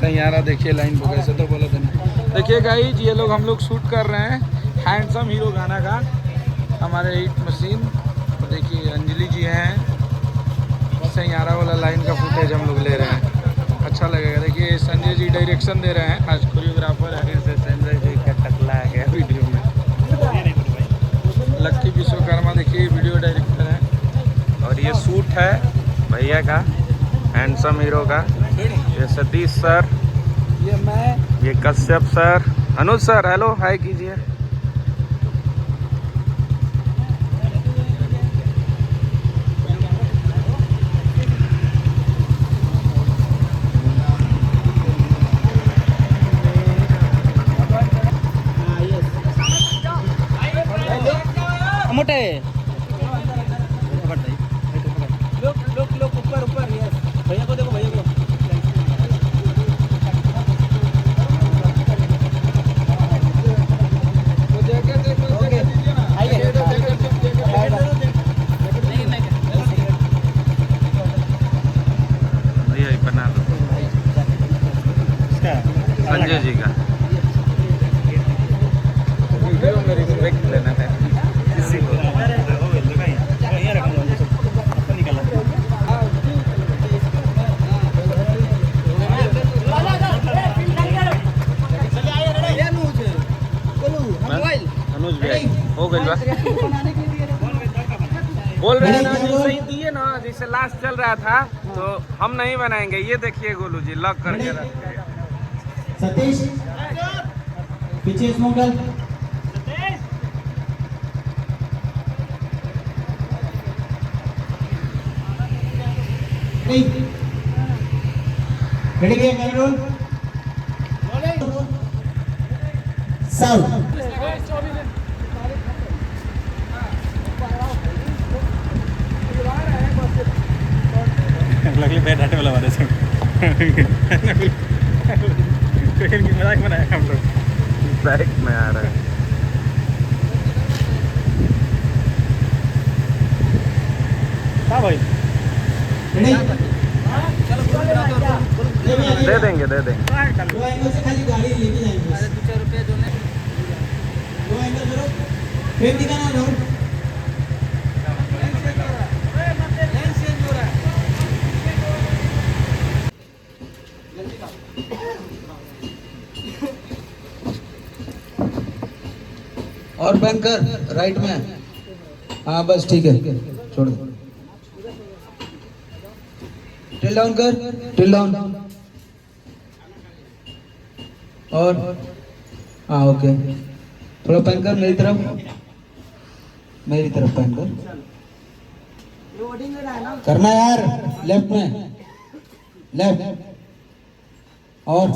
सैयारा देखिए लाइन को कैसे तो बोला था। देखिए गाइस ये लोग हम लोग शूट कर रहे हैं हैंडसम हीरो गाना का हमारे हिट मशीन। तो देखिए अंजलि जी हैं, सैयारा वाला लाइन का फुटेज हम लोग ले रहे हैं, अच्छा लगेगा। देखिए संजय जी डायरेक्शन दे रहे हैं, आज कोरियोग्राफर है संजय जी का टकला आ गया वीडियो में। लक्की विश्वकर्मा देखिए वीडियो डायरेक्टर है। और ये शूट है भैया का हैंडसम हीरो का। ये सतीश सर, ये मैं, ये कश्यप सर, अनुज सर हेलो हाय कीजिए। मोटे ऊपर ऊपर भैया को देखो भैया को। बना दो संजय जी का वीडियो मेरी रिक्वेस्ट लेना है किसी को। अनुज भाई हो गई बस बोल रहे हैं ना सही दिए ना, जैसे लास्ट चल रहा था तो हम नहीं बनाएंगे। ये देखिए गोलू जी लॉक करके रखते हैं। सतीश पीछे स्मोकल रेडी गया कैमरा रोल साउंड। लगली बैट हटे वाला वाले से ट्रेन की मजाक बनाया हम लोग बैक में आ रहा है। हाँ भाई दे देंगे दे देंगे। दो एंगल से खाली गाड़ी लेके जाएंगे। अरे 2 रुपए दो एंगल करो फिर दिखाना रोड और बैंकर राइट में। हाँ बस ठीक है छोड़ दो। टिल डाउन कर, टिल डाउन और हाँ ओके थोड़ा पैन कर मेरी तरफ पैन कर करना यार लेफ्ट में लेफ्ट और